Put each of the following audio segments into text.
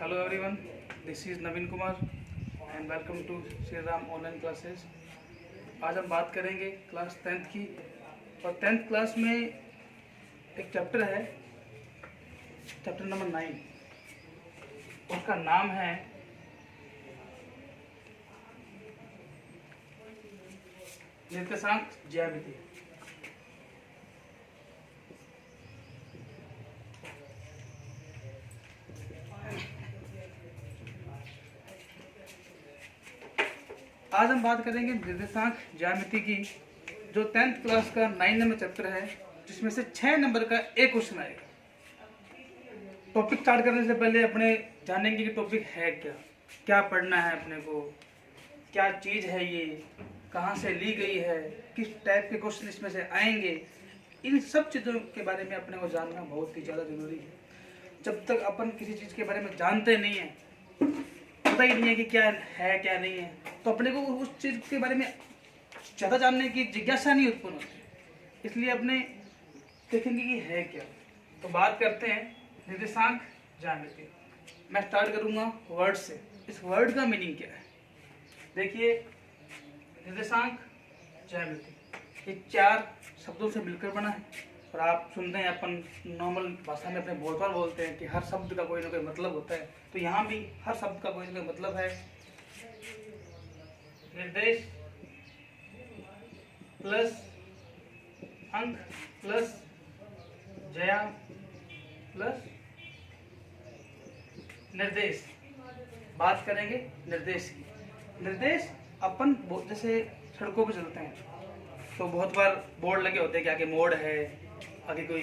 Hello everyone, this is Naveen Kumar and welcome to Shri Ram online classes. आज हम बात करेंगे क्लास 10th की। और 10th क्लास में एक चैप्टर है, चैप्टर नंबर 9। उसका नाम है निर्देशांक ज्यामिति। आज हम बात करेंगे निर्देशांक ज्यामिति की, जो 10th क्लास का 9 नंबर चैप्टर है, जिसमें से 6 नंबर का एक क्वेश्चन आएगा। टॉपिक स्टार्ट करने से पहले अपने जानेंगे कि टॉपिक है क्या, क्या पढ़ना है अपने को, क्या चीज़ है ये, कहाँ से ली गई है, किस टाइप के क्वेश्चन इसमें से आएंगे। इन सब चीज़ों के बारे में अपने को जानना बहुत ही ज़्यादा ज़रूरी है। जब तक अपन किसी चीज़ के बारे में जानते नहीं हैं, पता ही नहीं है कि क्या है क्या नहीं है, तो अपने को उस चीज़ के बारे में ज़्यादा जानने की जिज्ञासा नहीं उत्पन्न होती। इसलिए अपने देखेंगे कि है क्या। तो बात करते हैं निर्देशांक ज्यामिति। मैं स्टार्ट करूँगा वर्ड से। इस वर्ड का मीनिंग क्या है? देखिए, निर्देशांक ज्यामिति ये 4 शब्दों से मिलकर बना है। और आप सुनते हैं, अपन नॉर्मल भाषा में अपने बहुत बार बोलते हैं कि हर शब्द का कोई ना कोई मतलब होता है। तो यहाँ भी हर शब्द का कोई ना कोई मतलब है। निर्देश प्लस अंक प्लस ज्या प्लस निर्देश। बात करेंगे निर्देश की। निर्देश अपन जैसे सड़कों पे चलते हैं तो बहुत बार बोर्ड लगे होते हैं कि आगे मोड़ है, आगे कोई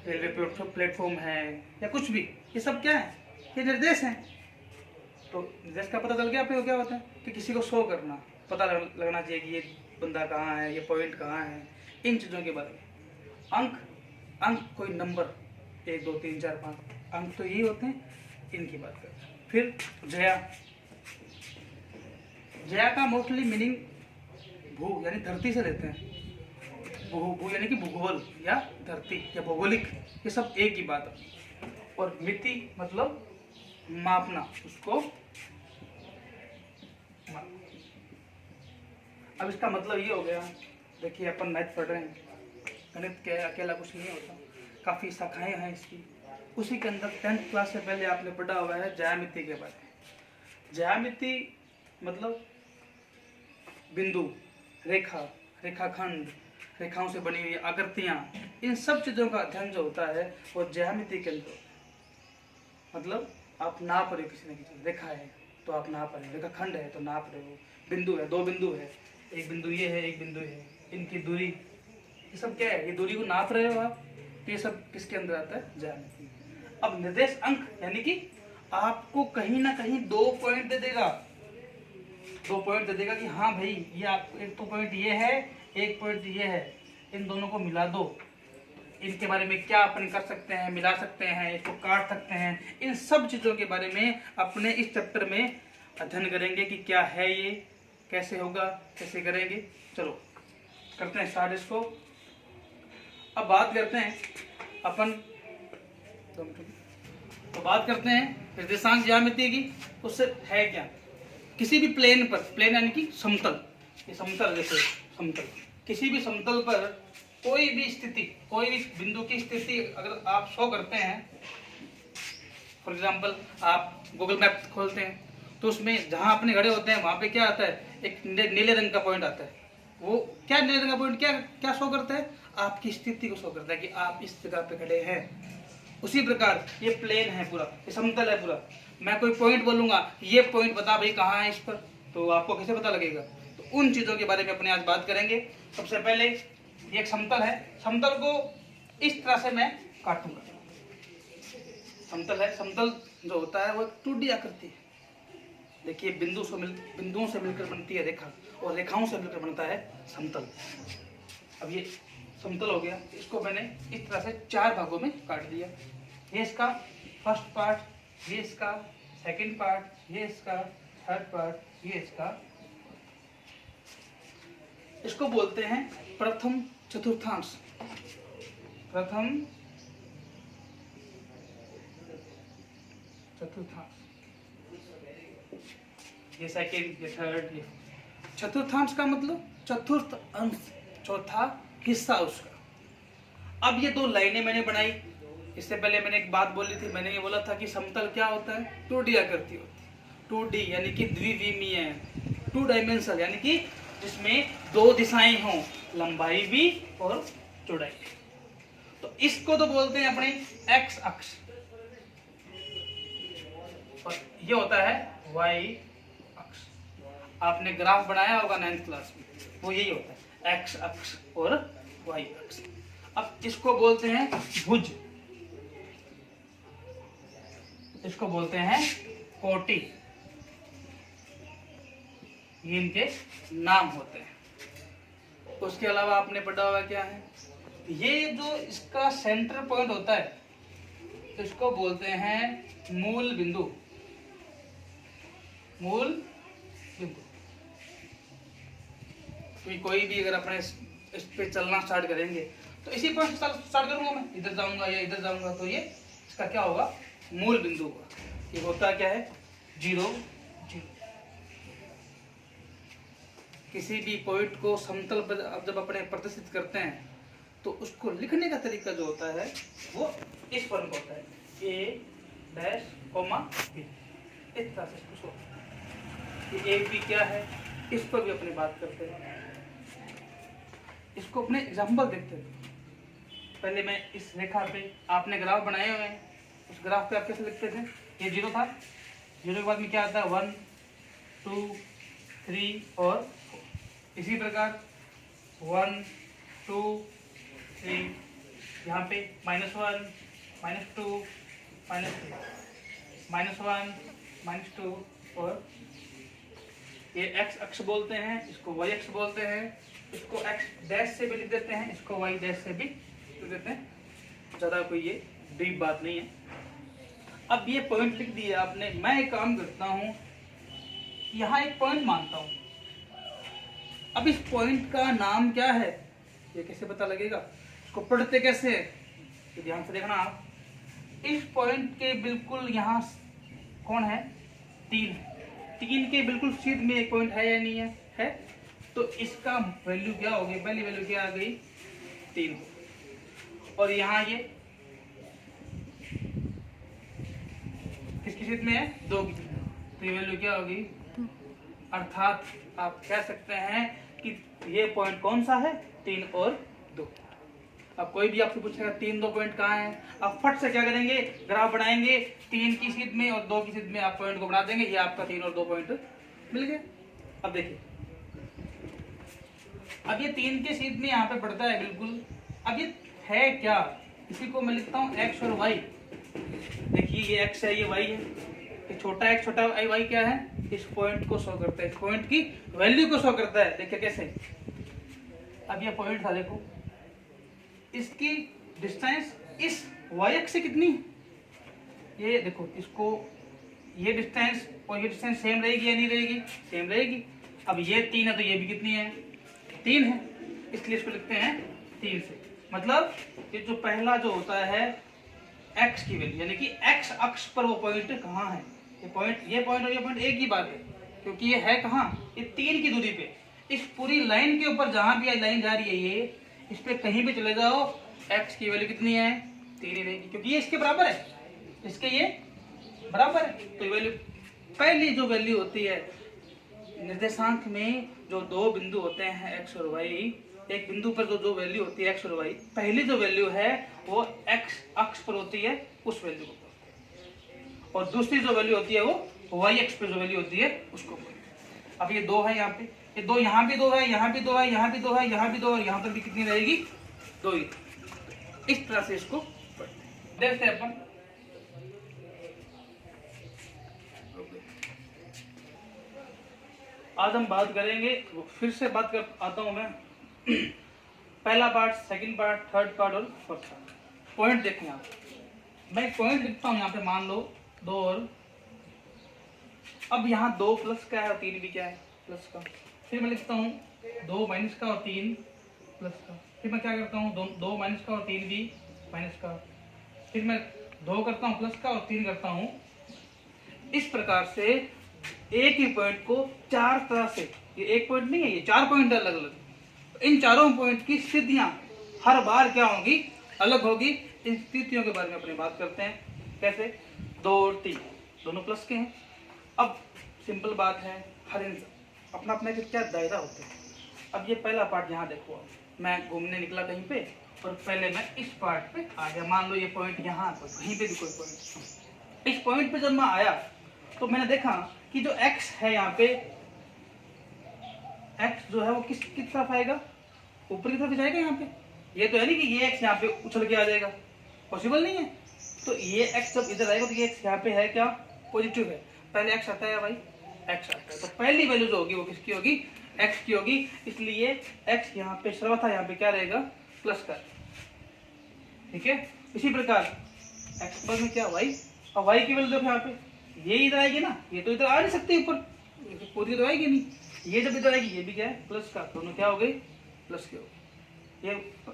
रेलवे प्लेटफॉर्म है या कुछ भी। ये सब क्या है? ये निर्देश हैं। तो निर्देश का पता चल गया आपको क्या होता है कि किसी को शो करना, पता लगना चाहिए कि ये बंदा कहाँ है, ये पॉइंट कहाँ है, इन चीज़ों के बारे में। अंक कोई नंबर 1 2 3 4 5 अंक तो यही होते हैं, इनकी बात करते हैं। फिर जया का मोस्टली मीनिंग भू यानी धरती से लेते हैं। भू यानी कि भूगोल या धरती या भौगोलिक, ये सब एक ही बात है। और मिति मतलब मापना, उसको अब इसका मतलब ये हो गया। देखिए, अपन मैथ पढ़ रहे हैं, गणित के अकेला कुछ नहीं होता, काफ़ी शाखाएं हैं इसकी। उसी के अंदर 10th क्लास से पहले आपने पढ़ा हुआ है ज्यामिति के बारे में। ज्यामिति मतलब बिंदु, रेखा, रेखाखंड, रेखाओं से बनी हुई आकृतियाँ, इन सब चीज़ों का अध्ययन जो होता है वो ज्यामिति के अंदर। मतलब आप नाप रहे हो किसी न किसी, रेखा है तो आप नाप रहे हो, रेखाखंड है तो नाप रहे हो, बिंदु है, 2 बिंदु है, एक बिंदु ये है, एक बिंदु है, इनकी दूरी, ये सब क्या है? ये दूरी को नाप रहे हो आप। तो ये सब किसके अंदर आता है? ज्यामिति। अब निर्देश अंक यानी कि आपको कहीं ना कहीं 2 पॉइंट दे देगा। 2 पॉइंट दे देगा कि हाँ भाई, ये आपको एक तो पॉइंट ये है, एक पॉइंट ये है, इन दोनों को मिला दो। इनके बारे में क्या अपन कर सकते हैं, मिला सकते हैं, इसको काट सकते हैं। इन सब चीज़ों के बारे में अपने इस चैप्टर में अध्ययन करेंगे कि क्या है ये, कैसे होगा, कैसे करेंगे। चलो करते हैं स्टार्ट इसको। अब बात करते हैं अपन, तो बात करते हैं निर्देशांक ज्यामिति की। उससे है क्या? किसी भी प्लेन पर, प्लेन यानी कि समतल, ये समतल, जैसे समतल, किसी भी समतल पर कोई भी स्थिति, कोई भी बिंदु की स्थिति अगर आप शो करते हैं, फॉर एग्जांपल आप गूगल मैप खोलते हैं तो उसमें जहां अपने खड़े होते हैं वहां पे क्या आता है? एक नीले रंग का पॉइंट आता है। वो क्या नीले रंग का पॉइंट क्या शो करता है? आपकी स्थिति को शो करता है कि आप इस जगह पे खड़े हैं। उसी प्रकार ये प्लेन है पूरा, ये समतल है पूरा। मैं कोई पॉइंट बोलूंगा, ये पॉइंट बता भाई कहाँ है इस पर, तो आपको कैसे पता लगेगा? तो उन चीज़ों के बारे में अपने आज बात करेंगे। सबसे पहले ये एक समतल है, समतल को इस तरह से मैं काटूंगा। समतल है, समतल जो होता है वो 2D आकृति है। देखिए, बिंदुओं से मिलकर बनती है रेखा, और रेखाओं से मिलकर बनता है समतल। अब ये समतल हो गया, इसको मैंने इस तरह से 4 भागों में काट दिया। ये इसका फर्स्ट पार्ट, ये इसका सेकंड पार्ट, ये इसका थर्ड पार्ट, ये इसका, इसको बोलते हैं प्रथम चतुर्थांश। प्रथम चतुर्थांश ये सेकंड, ये थर्ड, ये चतुर्थांश का मतलब चतुर्थ अंश, चौथा हिस्सा उसका। अब ये दो लाइनें मैंने बनाई। इससे पहले मैंने एक बात बोली थी, मैंने ये बोला था कि समतल क्या होता है, 2D आकृति होती है। 2D यानी कि द्विविमीय, 2 डायमेंशनल, यानी कि जिसमें दो दिशाएं हों, लंबाई भी और चौड़ाई भी। तो इसको तो बोलते हैं अपने एक्स अक्ष, और ये होता है वाई अक्ष। आपने ग्राफ बनाया होगा 9th क्लास में, वो यही होता है, एक्स अक्ष और वाई अक्ष। अब इसको बोलते हैं भुज, इसको बोलते हैं कोटि, ये इनके नाम होते हैं। उसके अलावा आपने पढ़ा हुआ क्या है, ये जो इसका सेंटर पॉइंट होता है, तो इसको बोलते हैं मूल बिंदु, मूल बिंदु। कोई भी अगर अपने इस पे चलना स्टार्ट करेंगे तो इसी पॉइंट से स्टार्ट करूंगा मैं, इधर जाऊंगा या इधर जाऊंगा, तो ये इसका क्या होगा, मूल बिंदु होगा। ये होता क्या है, 0 0। किसी भी पॉइंट को समतल पर जब अपने प्रदर्शित करते हैं तो उसको लिखने का तरीका जो होता है वो इस फॉर्म का होता है, ए डैश कोमा बी, इस तरह से इसको ये ए बी क्या है, इस पर भी अपनी बात करते हैं। इसको अपने एग्जाम्पल देखते हैं। पहले मैं इस रेखा पे, आपने ग्राफ बनाए हुए हैं, उस ग्राफ पे आप कैसे लिखते थे, ये 0 था, 0 के बाद में क्या आता है 1 2 3 और 4। इसी प्रकार 1 2 3, यहाँ पे -1 -2 -3, -1 -2, और ये एक्स अक्ष बोलते हैं, इसको वाई अक्ष बोलते हैं। इसको एक्स डैश से भी लिख देते हैं, इसको वाई डैश से भी लिख देते हैं, ज़्यादा कोई ये डीप बात नहीं है। अब ये पॉइंट लिख दिए आपने, मैं एक काम करता हूँ, यहाँ एक पॉइंट मानता हूँ। अब इस पॉइंट का नाम क्या है, ये कैसे पता लगेगा, इसको पढ़ते कैसे है, तो ध्यान से देखना आप। इस पॉइंट के बिल्कुल यहाँ कौन है, 3 के बिल्कुल सीध में एक पॉइंट है या नहीं है, है। तो इसका वैल्यू क्या होगी, पहली वैल्यू क्या आ गई, 3। और यहाँ ये किसकी सीध में है, 2 की, तो ये वैल्यू क्या होगी, अर्थात आप कह सकते हैं कि ये पॉइंट कौन सा है, 3 और 2। अब कोई भी आपसे पूछेगा 3 2 पॉइंट कहाँ है, आप फट से क्या करेंगे, ग्राफ बनाएंगे, 3 की सीध में और 2 की सीध में आप पॉइंट को बना देंगे, ये आपका 3 और 2 पॉइंट मिल गए। अब देखिए, अब ये 3 के सीध में यहाँ पे पड़ता है बिल्कुल। अब ये है क्या, इसी को मैं लिखता हूँ एक्स और वाई। देखिए ये एक्स है, ये वाई है, ये छोटा एक्स छोटा वाई क्या है, इस पॉइंट को शो करता है, इस पॉइंट की वैल्यू को शो करता है। देखिए कैसे, अब ये पॉइंट था, देखो इसकी डिस्टेंस इस वाई एक्स से कितनी, ये देखो, इसको ये डिस्टेंस और ये डिस्टेंस सेम रहेगी या नहीं रहेगी, सेम रहेगी। अब ये 3 है तो ये भी कितनी है, 3 है, इसलिए इसको लिखते हैं 3 से। मतलब ये जो पहला जो होता है x की वैल्यू, यानी कि x अक्ष पर वो पॉइंट कहाँ है, ये पॉइंट और ये पॉइंट एक ही बात है, क्योंकि ये है कहाँ, ये 3 की दूरी पे। इस पूरी लाइन के ऊपर जहां भी लाइन जा रही है, ये इस पे कहीं भी चले जाओ, x की वैल्यू कितनी है, 3 ही रहेगी, क्योंकि ये इसके बराबर है, इसके ये बराबर है। तो वैल्यू, पहली जो वैल्यू होती है निर्देशांक में, जो 2 बिंदु होते हैं x और y, एक बिंदु पर जो वैल्यू होती है x और y, पहली जो वैल्यू है वो x अक्ष पर होती है, उस वैल्यू को, और दूसरी जो वैल्यू होती है वो y अक्ष पर जो वैल्यू होती है उसको। अब ये 2 है यहाँ पे, ये 2 यहाँ भी 2 है, यहाँ भी 2 है, यहाँ भी 2 है, यहाँ भी 2 है, यहाँ पर भी कितनी रहेगी, 2 ही। इस तरह से इसको देखते हैं अपन। आज हम बात करेंगे, फिर से बात कर आता हूं मैं, पहला part, second part, third part और फोर्थ पार्ट। पॉइंट देखें आप, मैं पॉइंट लिखता हूं यहाँ पे, मान लो 2 और, अब यहाँ 2 प्लस का है और 3 भी क्या है, प्लस का। फिर मैं लिखता हूँ 2 माइनस का और 3 प्लस का। फिर मैं क्या करता हूँ, 2 माइनस का और 3 भी माइनस का। फिर मैं 2 करता हूँ प्लस का और 3 करता हूँ इस प्रकार से एक ही पॉइंट को चार तरह से, ये एक पॉइंट नहीं है, ये 4 पॉइंट अलग अलग, इन चारों पॉइंट की स्थितियां हर बार क्या होंगी, अलग होगी। इन स्थितियों के बारे में अपनी बात करते हैं। कैसे? 2 और 3 दोनों प्लस के हैं। अब सिंपल बात है, हर अपना अपना क्या दायरा होता है। अब ये पहला पार्ट यहाँ देखो, मैं घूमने निकला कहीं पे और पहले मैं इस पार्ट पे आ गया। मान लो ये पॉइंट यहाँ, कहीं पे भी कोई पॉइंट, इस पॉइंट पे जब मैं आया तो मैंने देखा कि जो x है यहाँ पे, x जो है वो किस तरफ आएगा, ऊपर की तरफ जाएगा। यहाँ पे ये तो है नहीं कि ये x यहाँ पे उछल के आ जाएगा, पॉसिबल नहीं है। तो ये x जब इधर आएगा तो ये x यहाँ पे है क्या, पॉजिटिव है। पहले x आता है भाई, x आता है, तो पहली वैल्यू जो होगी वो किसकी होगी, x की होगी। इसलिए x यहाँ पे सर्वथा यहाँ पे क्या रहेगा, प्लस का। ठीक है, इसी प्रकार x पर में क्या y, और y की वैल्यू देखो यहाँ पे, ये इधर आएगी ना, ये तो इधर आ नहीं सकती ऊपर, पूरी तो आएगी नहीं। ये जब इधर आएगी ये भी क्या है, प्लस का, दोनों क्या हो गई, प्लस के हो गए। ये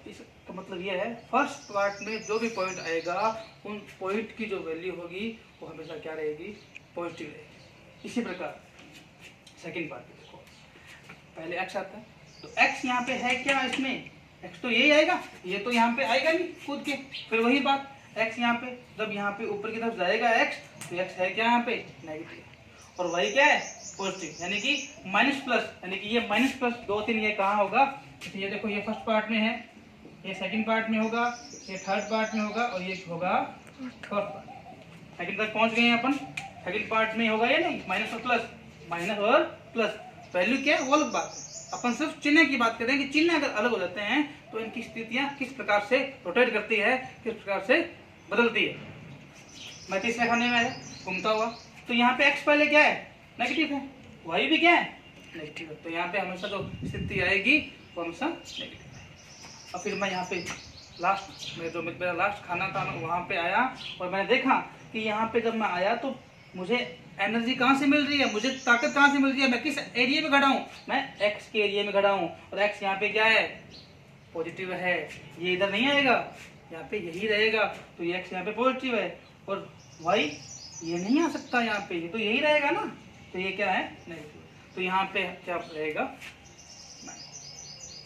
इसका मतलब ये है, फर्स्ट पार्ट में जो भी पॉइंट आएगा उन पॉइंट की जो वैल्यू होगी वो हमेशा क्या रहेगी, पॉजिटिव रहेगी। इसी प्रकार सेकंड पार्ट में देखो, पहले x आता है तो x यहाँ पे है क्या, इसमें x तो यही आएगा, ये तो यहाँ पे आएगा नहीं कूद के। फिर वही बात, x यहाँ पे जब यहाँ पे ऊपर की तरफ जाएगा x, तो x है क्या यहाँ पे, नेगेटिव, और y क्या है, पॉजिटिव, यानी कि माइनस प्लस, यानी कि ये माइनस प्लस 2 3 ये कहाँ होगा, ये देखो ये फर्स्ट पार्ट में है, ये सेकंड पार्ट में होगा, ये थर्ड पार्ट में होगा, और ये होगा फोर्थ पार्ट। सेकंड तक पहुंच गए हैं अपन, सेकंड पार्ट में होगा ये नहीं, माइनस और प्लस, माइनस और प्लस, वैल्यू क्या है वो अलग बात है। अपन सिर्फ चिन्ह की बात करें कि चिन्ह अगर अलग हो जाते हैं तो इनकी स्थितियां किस प्रकार से रोटेट करती है, किस प्रकार से बदलती है। मैं तीसरे खाने में है घूमता हुआ, तो यहाँ पे x पहले क्या है, नेगेटिव है, y भी क्या है, नेगेटिव है, तो यहाँ पे हमेशा जो स्थिति आएगी वो हमेशा नेगेटिव है। और फिर मैं यहाँ पे लास्ट में जो मेरा लास्ट खाना था वहाँ पे आया और मैंने देखा कि यहाँ पे जब मैं आया तो मुझे एनर्जी कहाँ से मिल रही है, मुझे ताकत कहाँ से मिल रही है, मैं किस एरिया में खड़ा हूँ, मैं x के एरिया में खड़ा हूँ, और x यहाँ पे क्या है, पॉजिटिव है, ये इधर नहीं आएगा, यहाँ पे यही रहेगा, तो ये x यहाँ पे पॉजिटिव है, और y ये नहीं आ सकता यहाँ पे, ये तो यही रहेगा ना, तो ये क्या है, नेगेटिव, तो यहाँ पे क्या रहेगा।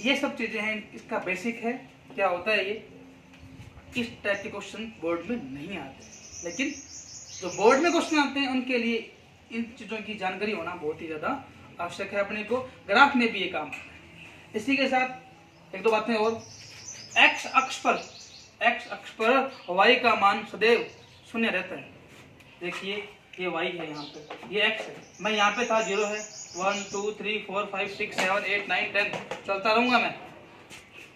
ये सब चीजें हैं, इसका बेसिक है क्या होता है। ये इस टाइप के क्वेश्चन बोर्ड में नहीं आते, लेकिन जो बोर्ड में क्वेश्चन आते हैं उनके लिए इन चीज़ों की जानकारी होना बहुत ही ज़्यादा आवश्यक है। अपने को ग्राफ में भी ये काम आता है। इसी के साथ एक दो बातें और, x अक्ष पर y का मान सदैव शून्य रहता है। देखिए ये y है, यहाँ पे ये x है, मैं यहाँ पे था 0 है, 1 2 3 4 5 6 7 8 9 10 चलता रहूंगा मैं।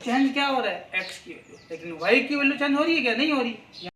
चेंज क्या हो रहा है, x की वैल्यू, लेकिन y की वैल्यू चेंज हो रही है क्या, नहीं हो रही।